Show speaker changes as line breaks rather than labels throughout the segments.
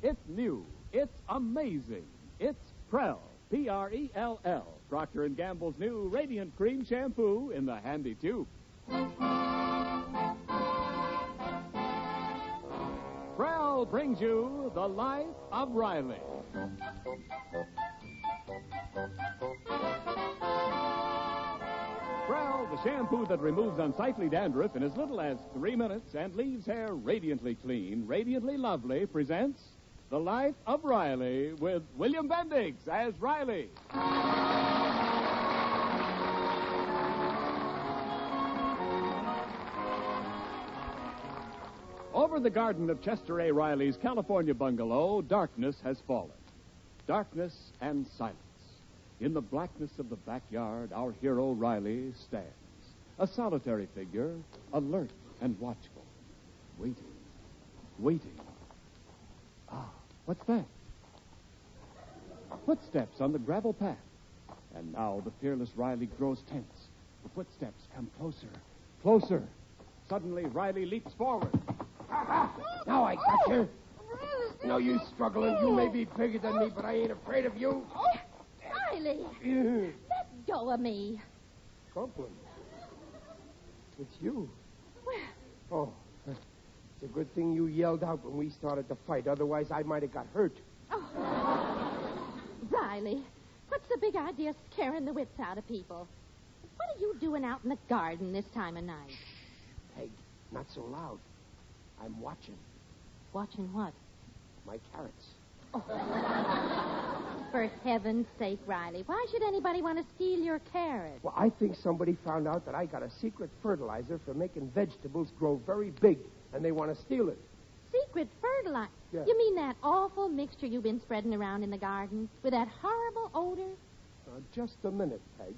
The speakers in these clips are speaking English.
It's new. It's amazing. It's Prell, P-R-E-L-L, Procter & Gamble's new Radiant Cream Shampoo in the handy tube. Prell brings you The Life of Riley. Prell, the shampoo that removes unsightly dandruff in as little as 3 minutes and leaves hair radiantly clean, radiantly lovely, presents The Life of Riley with William Bendix as Riley. Over the garden of Chester A. Riley's California bungalow, darkness has fallen. Darkness and silence. In the blackness of the backyard, our hero Riley stands, a solitary figure, alert and watchful, waiting. Ah, what's that? Footsteps on the gravel path. And now the fearless Riley grows tense. The footsteps come closer. Suddenly, Riley leaps forward.
Now I got you. No use struggling. You may be bigger than me, but I ain't afraid of you.
Riley, let go of me.
Copeland. It's you.
Where?
Oh, it's a good thing you yelled out when we started the fight. Otherwise, I might have got hurt.
Oh. Riley, what's the big idea scaring the wits out of people? What are you doing out in the garden this time of night?
Peg, not so loud. I'm watching.
Watching what?
My carrots.
Oh. For heaven's sake, Riley, why should anybody want to steal your carrots?
Well, I think somebody found out that I got a secret fertilizer for making vegetables grow very big, and they want to steal it.
Secret fertilizer?
Yeah.
You mean that awful mixture you've been spreading around in the garden with that horrible odor?
Just a minute, Peg.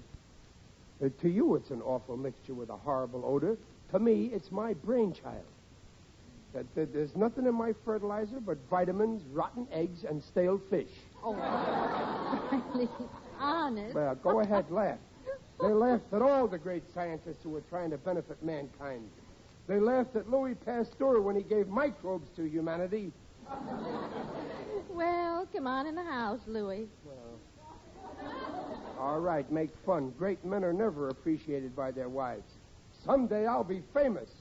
To you, it's an awful mixture with a horrible odor. To me, it's my brainchild. There's nothing in my fertilizer but vitamins, rotten eggs, and stale fish.
Oh, Riley, honest.
Well, go ahead, laugh. They laughed at all the great scientists who were trying to benefit mankind. They laughed at Louis Pasteur when he gave microbes to humanity.
Well, come on in the house, Louis.
Well, all right, make fun. Great men are never appreciated by their wives. Someday I'll be famous.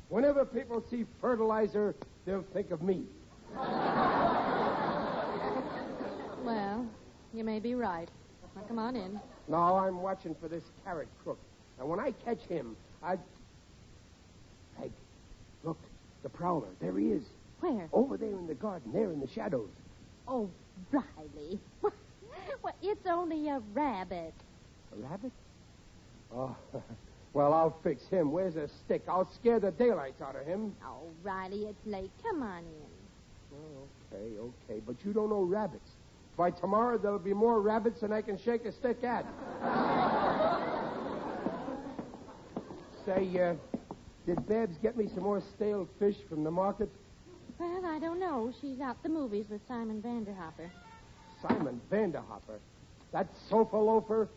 Whenever people see fertilizer, they'll think of me.
Well, you may be right. Now, come on in.
No, I'm watching for this carrot crook. And when I catch him, Peg, look, the prowler. There he is.
Where?
Over there in the garden, there in the shadows.
Oh, Riley. Well, it's only a rabbit.
A rabbit? Oh, well, I'll fix him. Where's a stick? I'll scare the daylights out of him.
Oh, Riley, it's late. Come on in.
Oh, okay. But you don't know rabbits. By tomorrow, there'll be more rabbits than I can shake a stick at. Say, did Babs get me some more stale fish from the market?
Well, I don't know. She's out the movies with Simon Vanderhopper.
Simon Vanderhopper? That sofa loafer?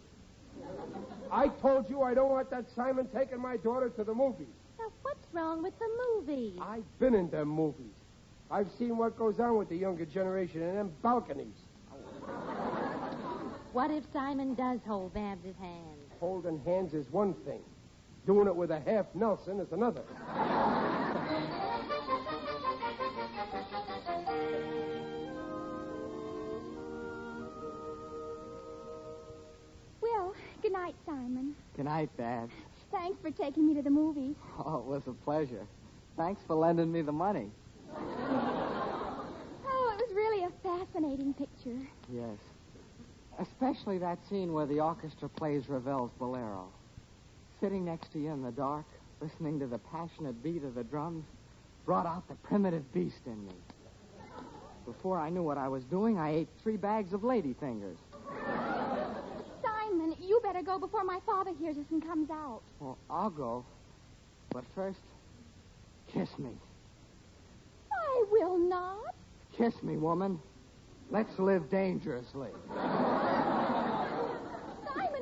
I told you I don't want that Simon taking my daughter to the movies.
Now, what's wrong with the movies?
I've been in them movies. I've seen what goes on with the younger generation in them balconies.
What if Simon does hold Babs' hand?
Holding hands is one thing. Doing it with a half Nelson is another.
Well, good night, Simon.
Good night, Babs.
Thanks for taking me to the movies.
Oh, it was a pleasure. Thanks for lending me the money.
Oh, it was really a fascinating picture.
Yes. Especially that scene where the orchestra plays Ravel's Bolero. Sitting next to you in the dark, listening to the passionate beat of the drums, brought out the primitive beast in me. Before I knew what I was doing, I ate 3 bags of ladyfingers.
Simon, you better go before my father hears us and comes out.
Well, I'll go. But first, kiss me.
I will not.
Kiss me, woman. Let's live dangerously.
Simon,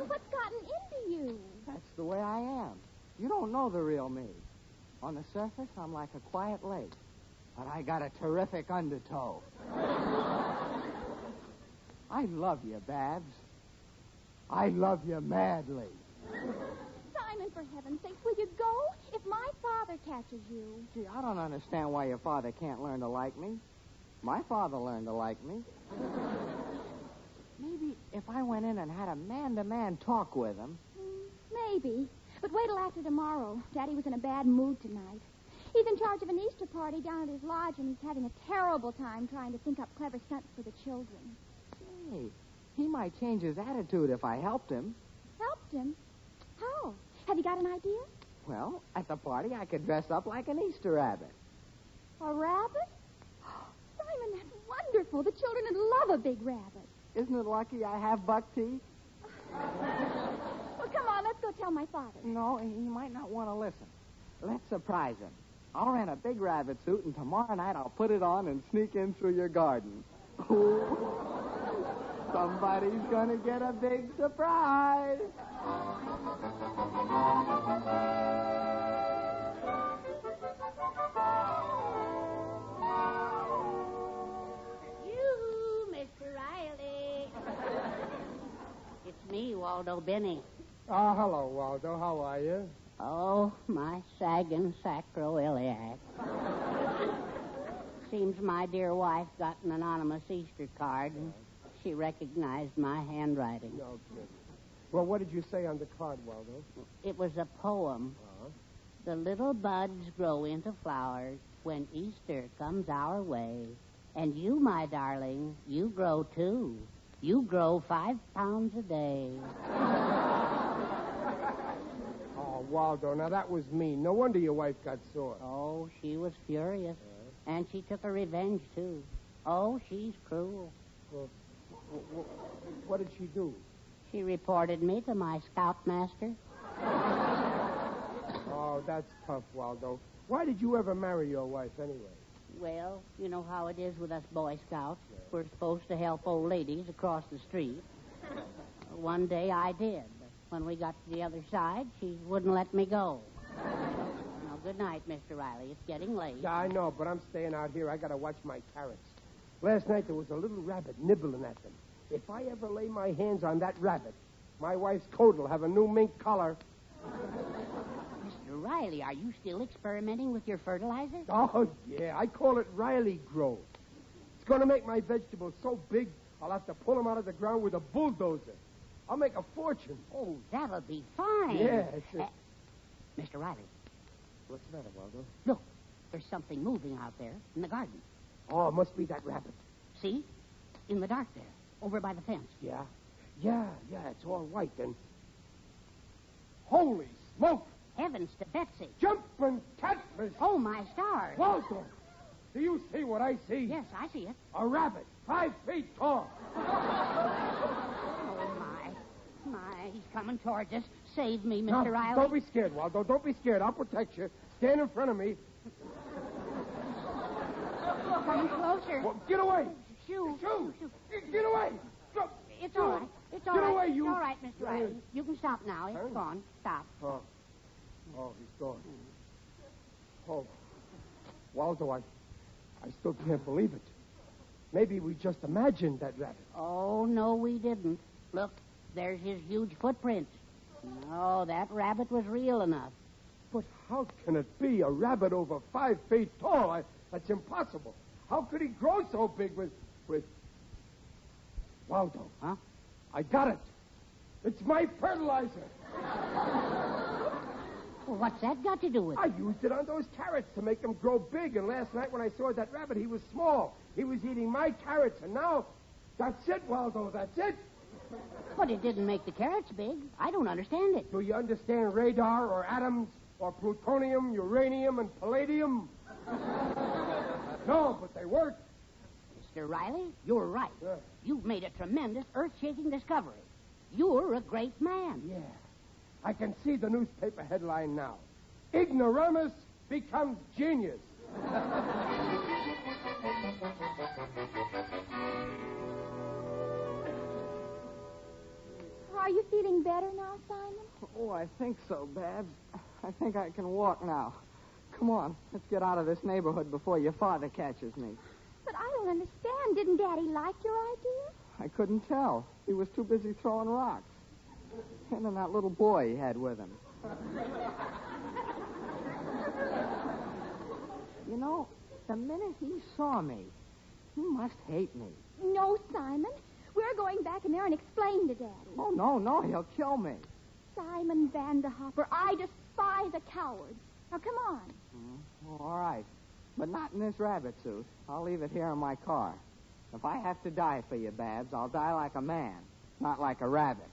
what's gotten into you?
That's the way I am. You don't know the real me. On the surface, I'm like a quiet lake. But I got a terrific undertow. I love you, Babs. I love you madly.
Simon, for heaven's sake, will you go? If my father catches you.
Gee, I don't understand why your father can't learn to like me. My father learned to like me. Maybe if I went in and had a man-to-man talk with him.
Maybe. But wait till after tomorrow. Daddy was in a bad mood tonight. He's in charge of an Easter party down at his lodge, and he's having a terrible time trying to think up clever stunts for the children.
Hey, he might change his attitude if I helped him.
Helped him? How? Have you got an idea?
Well, at the party, I could dress up like an Easter rabbit.
A rabbit? Simon, that's wonderful. The children would love a big rabbit.
Isn't it lucky I have buck teeth?
Well, come on, let's go tell my father.
No, he might not want to listen. Let's surprise him. I'll rent a big rabbit suit, and tomorrow night I'll put it on and sneak in through your garden. Somebody's going to get a big surprise.
You, Mr. Riley. It's me, Waldo Benny.
Oh, hello, Waldo. How are you?
Oh, my sagging sacroiliac. Seems my dear wife got an anonymous Easter card, and she recognized my handwriting.
No kidding. Well, what did you say on the card, Waldo?
It was a poem. The little buds grow into flowers when Easter comes our way. And you, my darling, you grow too. You grow 5 pounds a day.
Oh, Waldo, now that was mean. No wonder your wife got sore.
Oh, she was furious. And she took her revenge, too. Oh, she's cruel.
Well, what did she do?
She reported me to my scoutmaster.
Oh, that's tough, Waldo. Why did you ever marry your wife anyway?
Well, you know how it is with us Boy Scouts. We're supposed to help old ladies across the street. One day I did, but when we got to the other side, she wouldn't let me go. Now, good night, Mr. Riley. It's getting late.
Yeah, I know, but I'm staying out here. I gotta watch my carrots. Last night there was a little rabbit nibbling at them. If I ever lay my hands on that rabbit, my wife's coat will have a new mink collar.
Mr. Riley, are you still experimenting with your fertilizer?
Oh, yeah. I call it Riley Growth. It's going to make my vegetables so big, I'll have to pull them out of the ground with a bulldozer. I'll make a fortune.
Oh, that'll be fine.
Yeah.
Mr. Riley.
What's the matter, Waldo?
Look, there's something moving out there in the garden.
Oh, it must be that rabbit.
See? In the dark there, over by the fence.
Yeah. Yeah, it's all white and... Holy smoke!
Heavens to Betsy.
Jumping catfish!
Oh, my stars.
Waldo, do you see what I see?
Yes, I see it.
A rabbit, 5 feet tall.
Oh, my. He's coming towards us. Save me, Mr. Riley.
Don't be scared, Waldo. Don't be scared. I'll protect you. Stand in front of me.
Coming closer.
Well, get away.
Shoo.
Get away. Go.
It's all right. It's all
Get
right.
away, you.
It's all right, Mr. Riley. You can stop now. It's gone. Stop.
Oh, he's gone. Oh, Waldo, I still can't believe it. Maybe we just imagined that rabbit.
Oh, no, we didn't. Look, there's his huge footprints. No, that rabbit was real enough.
But how can it be a rabbit over 5 feet tall? That's impossible. How could he grow so big with... Waldo.
Huh?
I got it. It's my fertilizer.
Well, what's that got to do with it?
I used it on those carrots to make them grow big, and last night when I saw that rabbit, he was small. He was eating my carrots, and now... That's it, Waldo, that's it.
But it didn't make the carrots big. I don't understand it.
Do you understand radar or atoms or plutonium, uranium, and palladium? No, but they work.
Mr. Riley, you're right.
Yeah.
You've made a tremendous, earth-shaking discovery. You're a great man.
Yeah. I can see the newspaper headline now. Ignoramus becomes genius.
Are you feeling better now, Simon?
Oh, I think so, Babs. I think I can walk now. Come on, let's get out of this neighborhood before your father catches me.
But I don't understand. Didn't Daddy like your idea?
I couldn't tell. He was too busy throwing rocks. Him and that little boy he had with him. You know, the minute he saw me, he must hate me.
No, Simon. We're going back in there and explain to Daddy.
Oh, no, he'll kill me.
Simon Vanderhopper, I despise a coward. Now, come on.
Oh, all right. But not in this rabbit suit. I'll leave it here in my car. If I have to die for you, Babs, I'll die like a man, not like a rabbit.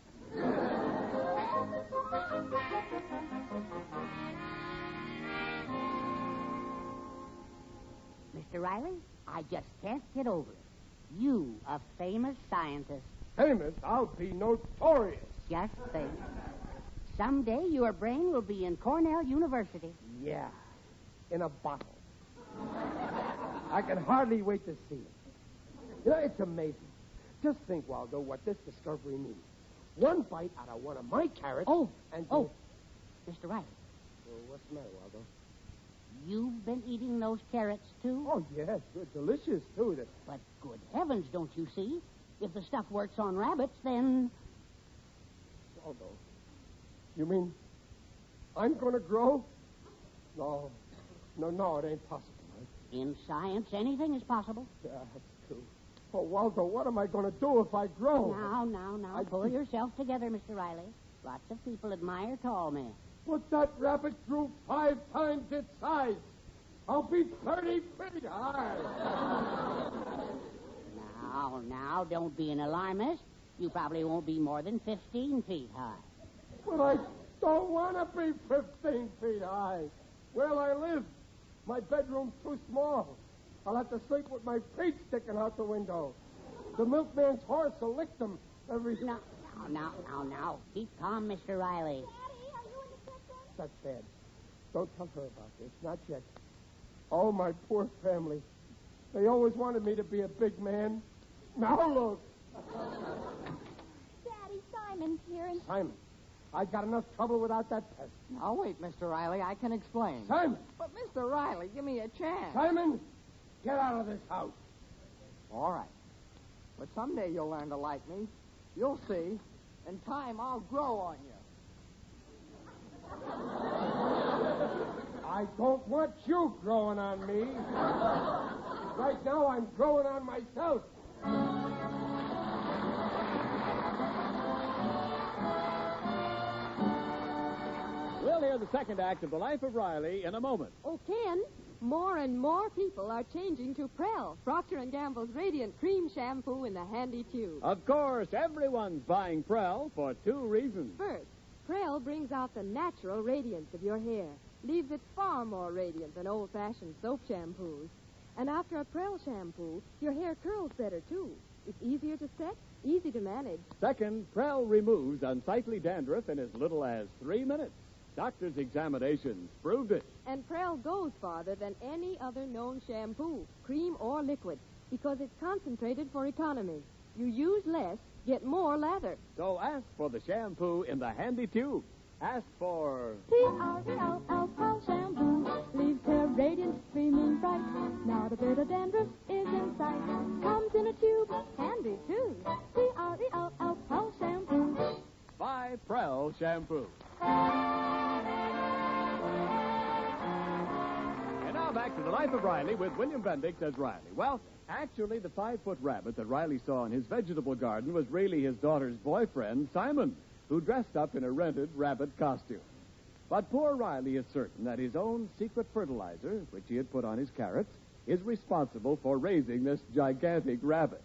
Mr. Riley, I just can't get over it. You, a famous scientist.
Famous? I'll be notorious.
Just think. Someday your brain will be in Cornell University.
Yeah, in a bottle. I can hardly wait to see it. You know, it's amazing. Just think, Waldo, what this discovery means. One bite out of one of my carrots.
Mr. Riley.
Well, what's the matter, Waldo?
You've been eating those carrots, too?
Oh, yes. They're delicious, too.
But good heavens, don't you see? If the stuff works on rabbits, then...
Waldo, you mean I'm going to grow? No, it ain't possible.
In science, anything is possible.
Yeah, that's true. Oh, Waldo, what am I going to do if I grow?
Now, pull yourself together, Mr. Riley. Lots of people admire tall men.
But that rabbit grew 5 times its size. I'll be 30 feet high.
Now, don't be an alarmist. You probably won't be more than 15 feet high.
But I don't want to be 15 feet high. Where'll I live? My bedroom's too small. I'll have to sleep with my feet sticking out the window. The milkman's horse will lick them every...
Now. Keep calm, Mr. Riley.
Daddy, are you in the kitchen?
That's bad. Don't tell her about this. Not yet. Oh, my poor family. They always wanted me to be a big man. Now look.
Daddy, Simon's here and...
Simon, I got enough trouble without that pest.
Now, wait, Mr. Riley. I can explain.
Simon!
But, Mr. Riley, give me a chance.
Simon, get out of this house.
All right. But someday you'll learn to like me. You'll see. In time, I'll grow on you.
I don't want you growing on me. Right now, I'm growing on myself.
We'll hear the second act of The Life of Riley in a moment.
Oh, Ken, more and more people are changing to Prel, Procter & Gamble's Radiant Cream Shampoo in the handy tube.
Of course, everyone's buying Prel for 2 reasons.
First, Prel brings out the natural radiance of your hair, leaves it far more radiant than old-fashioned soap shampoos. And after a Prel shampoo, your hair curls better, too. It's easier to set, easy to manage.
Second, Prel removes unsightly dandruff in as little as 3 minutes. Doctors' examinations proved it.
And Prel goes farther than any other known shampoo, cream or liquid, because it's concentrated for economy. You use less, get more lather.
So ask for the shampoo in the handy tube. Ask for...
P-R-E-L-L Prel shampoo leaves hair radiant, streaming bright. Not a bit of dandruff is in sight. Comes in a tube, handy too. P-R-E-L-L Prel shampoo.
Buy Prel shampoo. And now back to The Life of Riley with William Bendix as Riley. Well, actually, the 5-foot rabbit that Riley saw in his vegetable garden was really his daughter's boyfriend, Simon, who dressed up in a rented rabbit costume. But poor Riley is certain that his own secret fertilizer, which he had put on his carrots, is responsible for raising this gigantic rabbit.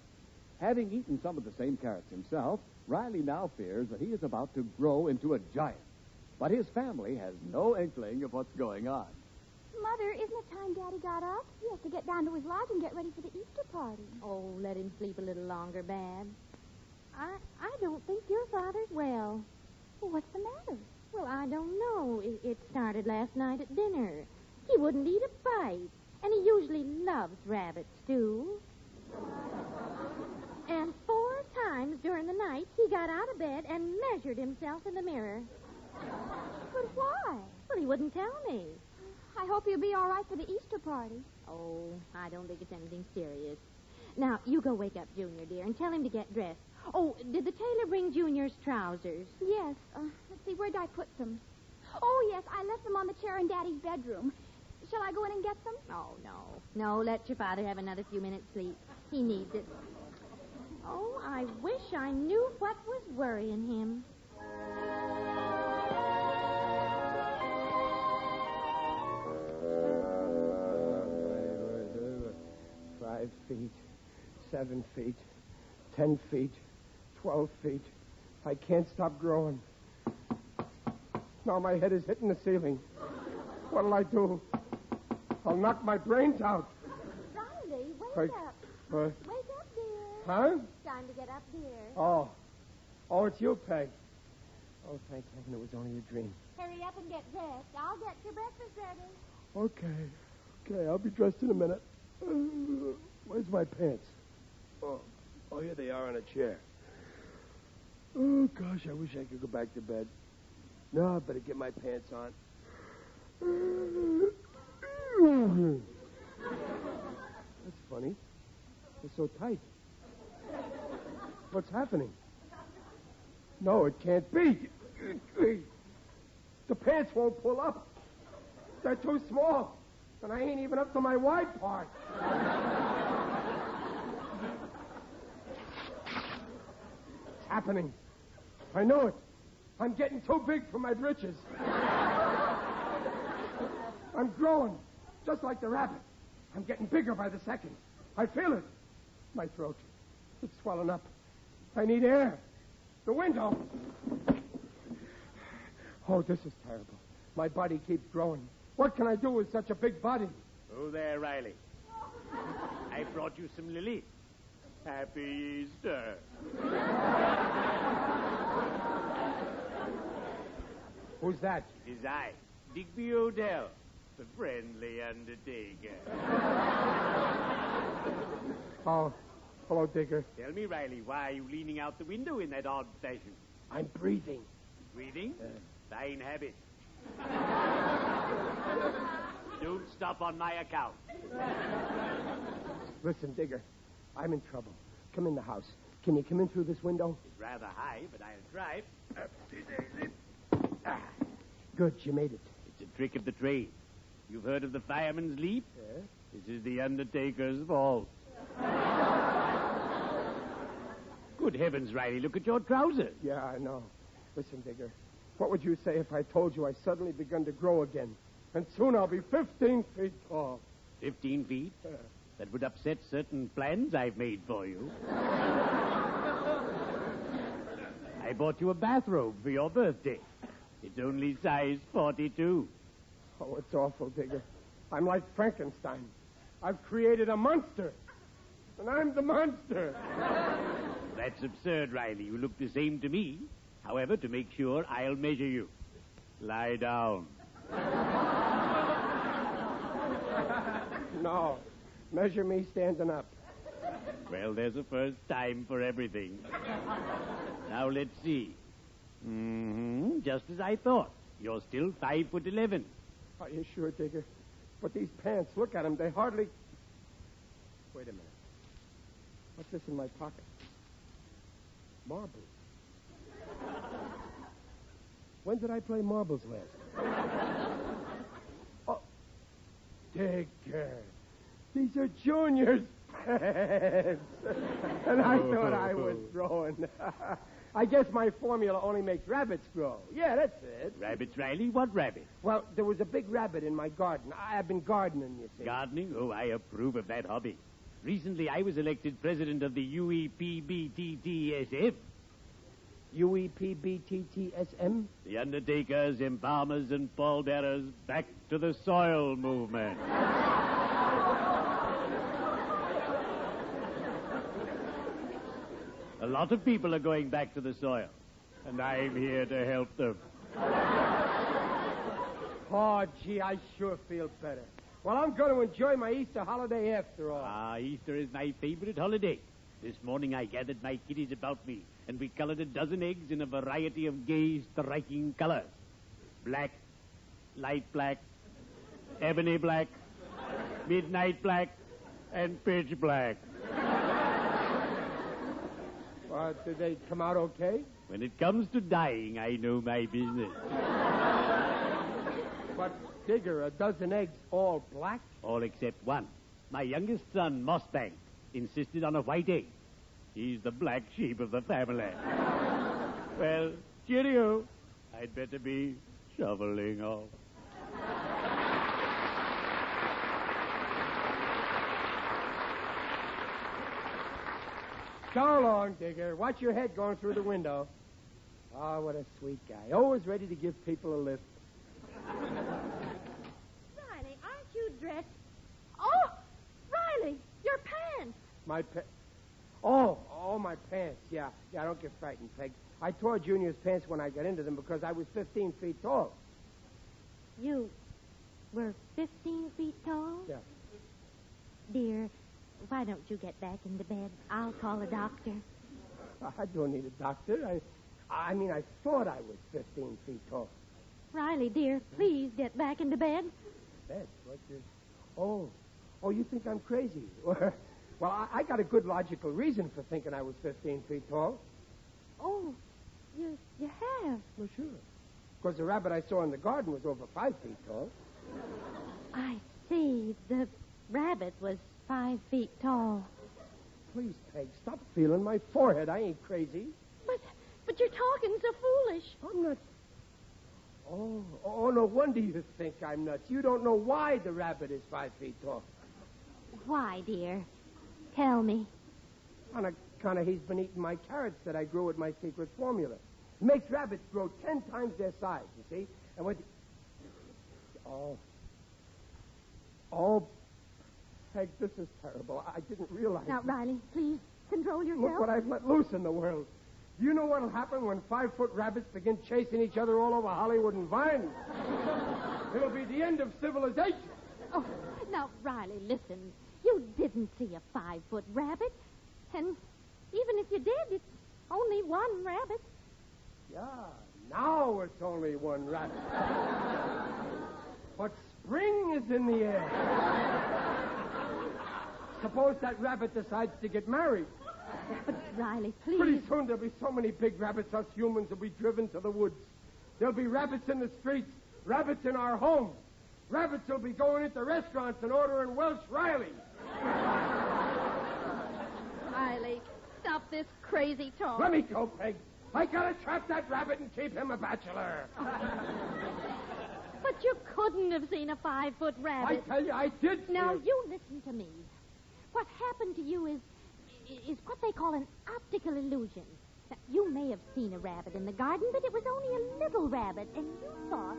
Having eaten some of the same carrots himself, Riley now fears that he is about to grow into a giant. But his family has no inkling of what's going on.
Mother, isn't it time Daddy got up? He has to get down to his lodge and get ready for the Easter party.
Oh, let him sleep a little longer, Babs. I don't think your father's well.
Well, what's the matter?
Well, I don't know. It started last night at dinner. He wouldn't eat a bite, and he usually loves rabbit stew. And 4 times during the night, he got out of bed and measured himself in the mirror.
But why?
Well, he wouldn't tell me.
I hope he'll be all right for the Easter party.
Oh, I don't think it's anything serious. Now, you go wake up Junior, dear, and tell him to get dressed. Oh, did the tailor bring Junior's trousers?
Yes. Let's see, where did I put them? Oh, yes, I left them on the chair in Daddy's bedroom. Shall I go in and get them?
Oh, no. No, let your father have another few minutes sleep. He needs it. Oh, I wish I knew what was worrying him.
5 feet, 7 feet, 10 feet, 12 feet. I can't stop growing. Now my head is hitting the ceiling. What'll I do? I'll knock my brains out.
Riley, wake up.
What?
Wake up, dear.
Huh?
Time to get up, dear.
Oh, it's you, Peg. Oh, thank heaven it was only a dream.
Hurry up and get dressed. I'll get your breakfast ready.
Okay, I'll be dressed in a minute. Where's my pants? Oh, here they are on a chair. Oh, gosh, I wish I could go back to bed. No, I better get my pants on. That's funny. They're so tight. What's happening? No, it can't be. The pants won't pull up. They're too small. And I ain't even up to my wide part. It's happening. I know it. I'm getting too big for my britches. I'm growing, just like the rabbit. I'm getting bigger by the second. I feel it. My throat. It's swelling up. I need air. The window. Oh, this is terrible. My body keeps growing. What can I do with such a big body?
Oh, there, Riley. I brought you some lilies. Happy Easter.
Who's that?
Is I, Digby Odell, the friendly undertaker.
Oh, hello, Digger.
Tell me, Riley, why are you leaning out the window in that odd fashion?
I'm breathing.
Breathing? Fine habit. Don't stop on my account.
Listen, Digger, I'm in trouble. Come in the house. Can you come in through this window?
It's rather high, but I'll try.
Good, you made it.
It's a trick of the trade. You've heard of the fireman's leap?
Yes?
This is the undertaker's fault. Good heavens, Riley, look at your trousers.
Yeah, I know. Listen, Digger, what would you say if I told you I suddenly begun to grow again? And soon I'll be 15 feet tall.
15 feet? That would upset certain plans I've made for you. I bought you a bathrobe for your birthday. It's only size 42.
Oh, it's awful, Digger. I'm like Frankenstein. I've created a monster. And I'm the monster.
That's absurd, Riley. You look the same to me. However, to make sure, I'll measure you. Lie down.
No. Measure me standing up.
Well, there's a first time for everything. Now, let's see. Just as I thought. You're still 5'11".
Are you sure, Digger? But these pants, look at them. They hardly... Wait a minute. What's this in my pocket? Marbles. When did I play marbles last? Oh, Digger. These are Junior's pants. And I thought I was growing. I guess my formula only makes rabbits grow. Yeah, that's it.
Rabbits, Riley? What rabbit?
Well, there was a big rabbit in my garden. I've been gardening, you see.
Gardening? Oh, I approve of that hobby. Recently, I was elected president of the UEPBTTSF.
UEPBTTSM?
The undertakers, embalmers, and pallbearers back to the soil movement. A lot of people are going back to the soil, and I'm here to help them.
Oh, gee, I sure feel better. Well, I'm going to enjoy my Easter holiday after all.
Easter is my favorite holiday. This morning I gathered my kiddies about me, and we colored a dozen eggs in a variety of gay, striking colors. Black, light black, ebony black, midnight black, and pitch black.
But did they come out okay?
When it comes to dying, I know my business.
But, Digger, a dozen eggs all black?
All except one. My youngest son, Mossbank, insisted on a white egg. He's the black sheep of the family. Well, cheerio. I'd better be shoveling off.
So long, Digger. Watch your head going through the window. Oh, what a sweet guy. Always ready to give people a lift.
Riley, aren't you dressed? Oh, Riley, your pants.
My Oh, my pants. Yeah, don't get frightened, Peg. I tore Junior's pants when I got into them because I was 15 feet tall.
You were 15 feet tall?
Yeah.
Dear, why don't you get back into bed? I'll call a doctor.
I don't need a doctor. I mean, I thought I was 15 feet tall.
Riley, dear, please get back into bed.
Bed? What's this? Oh, you think I'm crazy? Well, I got a good logical reason for thinking I was 15 feet tall.
Oh, you have?
Well, sure. Because the rabbit I saw in the garden was over 5 feet tall.
I see. The rabbit was 5 feet tall.
Please, Peg, stop feeling my forehead. I ain't crazy.
But you're talking so foolish.
I'm not... Oh, no wonder you think I'm nuts. You don't know why the rabbit is 5 feet tall.
Why, dear? Tell me.
On account of he's been eating my carrots that I grew with my secret formula. It makes rabbits grow 10 times their size, you see? And when... Oh, Peg, this is terrible. I didn't realize...
Now, Riley, please, control yourself.
Look what I've let loose in the world. Do you know what'll happen when 5-foot rabbits begin chasing each other all over Hollywood and Vine? It'll be the end of civilization.
Oh, now, Riley, listen. You didn't see a 5-foot rabbit. And even if you did, it's only one rabbit.
Yeah, now it's only one rabbit. But spring is in the air. Suppose that rabbit decides to get married.
But, Riley, please.
Pretty soon there'll be so many big rabbits, us humans will be driven to the woods. There'll be rabbits in the streets, rabbits in our homes. Rabbits will be going into restaurants and ordering Welsh Riley.
Riley, stop this crazy talk.
Let me go, Peg. I gotta trap that rabbit and keep him a bachelor.
But you couldn't have seen a 5-foot rabbit.
I tell you, I did see
Now,
him.
you listen to me. What happened to you is what they call an optical illusion. Now, you may have seen a rabbit in the garden, but it was only a little rabbit, and you thought...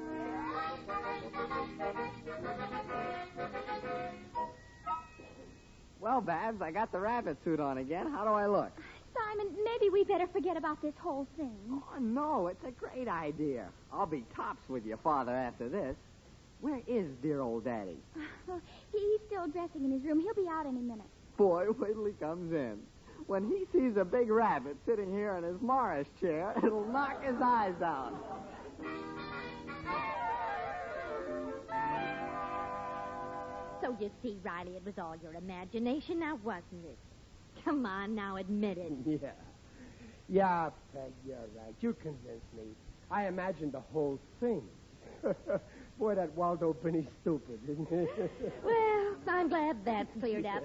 Well, Babs, I got the rabbit suit on again. How do I look?
Simon, maybe we better forget about this whole thing.
Oh, no, it's a great idea. I'll be tops with your father after this. Where is dear old Daddy?
He's still dressing in his room. He'll be out any minute.
Boy, wait till he comes in. When he sees a big rabbit sitting here in his Morris chair, it'll knock his eyes out.
So you see, Riley, it was all your imagination now, wasn't it? Come on, now, admit it.
Yeah, Peg, you're right. You convinced me. I imagined the whole thing. Boy, that Waldo Binney's stupid, isn't he?
Well, I'm glad that's cleared up.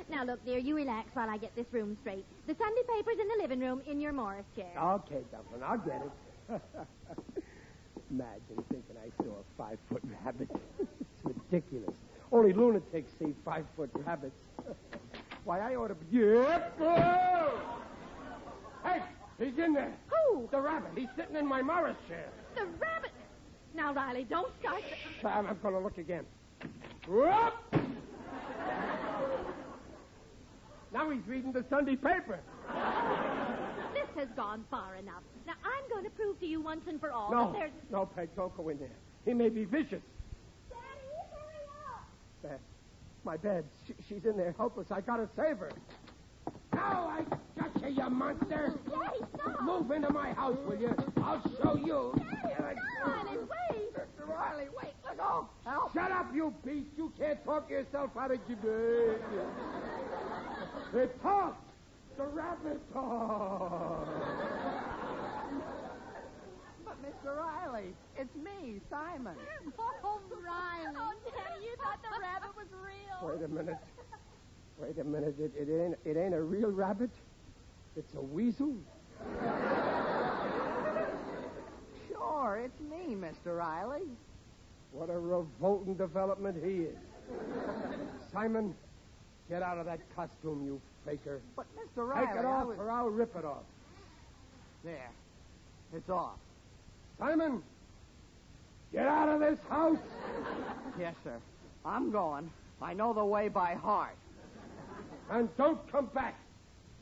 Now, look, dear, you relax while I get this room straight. The Sunday paper's in the living room in your Morris chair.
Okay, Dublin, I'll get it. Imagine thinking I saw a 5-foot rabbit. It's ridiculous. Only lunatics see 5-foot rabbits. Why, I ought to be... Yep! Oh! Hey, he's in there.
Who?
The rabbit. He's sitting in my Morris chair.
The rabbit. Now, Riley, don't start...
I'm going to look again. Whoop! Now he's reading the Sunday paper.
This has gone far enough. Now, I'm going to prove to you once and for all
No,
that there's...
no, Peg, don't go in there. He may be vicious.
Daddy, hurry up.
Babs, my Babs, she's in there. Help us. I got to save her. Now I got you, you monster.
Daddy, stop.
Move into my house, will you? I'll show you.
Daddy, Riley, wait.
Mr. Riley, wait, let go. Help.
Shut up, you beast. You can't talk yourself out of your bed. Talk. The rabbit! Oh.
But, Mr. Riley, it's me, Simon.
Oh, Riley. Oh, Daddy, you thought the rabbit was real.
Wait a minute. It ain't a real rabbit. It's a weasel.
Sure, it's me, Mr. Riley.
What a revolting development he is. Simon, get out of that costume, you faker.
But, Mr. Riley,
Take it off or I'll rip it off.
There. It's off.
Simon, get out of this house.
Yes, sir. I'm going. I know the way by heart.
And don't come back.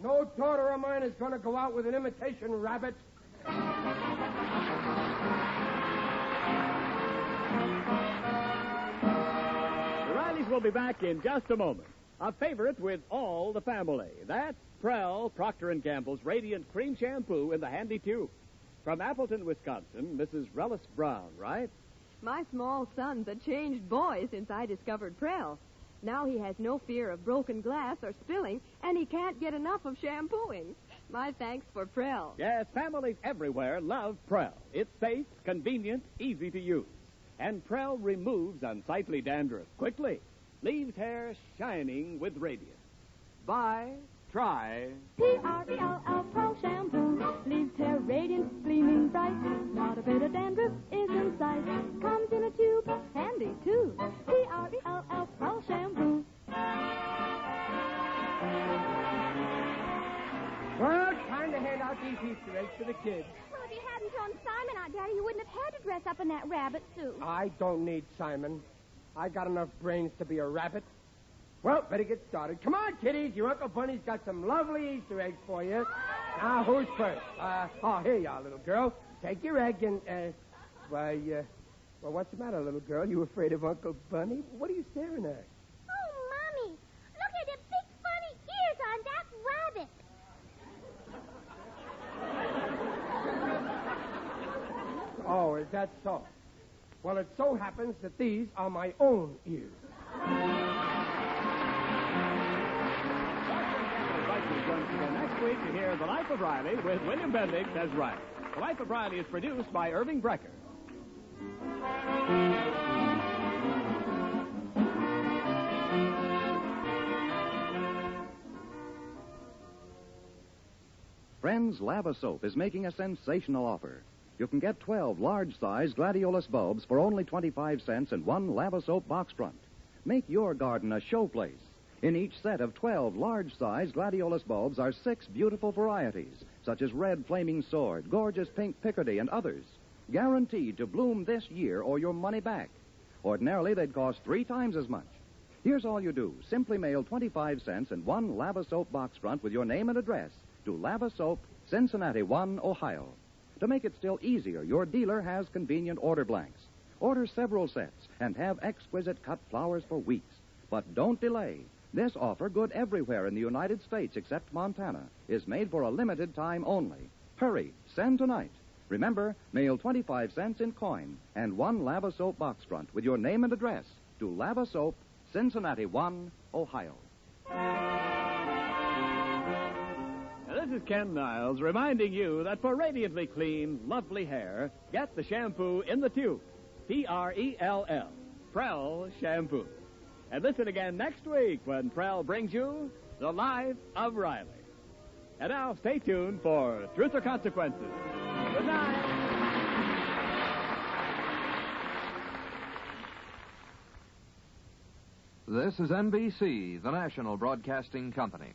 No daughter of mine is going to go out with an imitation rabbit.
The Rileys will be back in just a moment. A favorite with all the family. That's Prell Procter & Gamble's Radiant Cream Shampoo in the handy tube. From Appleton, Wisconsin, Mrs. Rellis Brown, right?
My small son's a changed boy since I discovered Prell. Now he has no fear of broken glass or spilling, and he can't get enough of shampooing. My thanks for Prell.
Yes, families everywhere love Prell. It's safe, convenient, easy to use. And Prell removes unsightly dandruff quickly. Leaves hair shining with radiance. Buy, try.
P-R-E-L-L, Pearl Shampoo. Leaves hair radiant, gleaming bright. Not a bit of dandruff is in sight. Comes in a tube, handy too. P-R-E-L-L, Pearl Shampoo.
Well, time to hand out these Easter eggs to the kids.
Well, if you hadn't thrown Simon out, Daddy, you wouldn't have had to dress up in that rabbit suit.
I don't need Simon. I got enough brains to be a rabbit. Well, better get started. Come on, kiddies. Your Uncle Bunny's got some lovely Easter eggs for you. Now, who's first? Here you are, little girl. Take your egg and, well, what's the matter, little girl? You afraid of Uncle Bunny? What are you staring at?
Oh, Mommy, look at the big funny ears on that rabbit.
Oh, is that so? Well, it so happens that these are my own ears.
Join us again next week to hear The Life of Riley with William Bendix as Riley. The Life of Riley is produced by Irving Brecher.
Friends, Lava Soap is making a sensational offer. You can get 12 large-size gladiolus bulbs for only 25 cents and one Lava Soap box front. Make your garden a showplace. In each set of 12 large-size gladiolus bulbs are 6 beautiful varieties, such as red flaming sword, gorgeous pink Picardy, and others, guaranteed to bloom this year or your money back. Ordinarily, they'd cost 3 times as much. Here's all you do. Simply mail 25 cents and one Lava Soap box front with your name and address to Lava Soap, Cincinnati 1, Ohio. To make it still easier, your dealer has convenient order blanks. Order several sets and have exquisite cut flowers for weeks. But don't delay. This offer, good everywhere in the United States except Montana, is made for a limited time only. Hurry, send tonight. Remember, mail 25 cents in coin and one Lava Soap box front with your name and address to Lava Soap, Cincinnati 1, Ohio.
Now, this is Ken Niles reminding you that for radiantly clean, lovely hair, get the shampoo in the tube. P-R-E-L-L. Prell Shampoo. And listen again next week when Prell brings you The Life of Riley. And now, stay tuned for Truth or Consequences. Good night.
This is NBC, the national broadcasting company.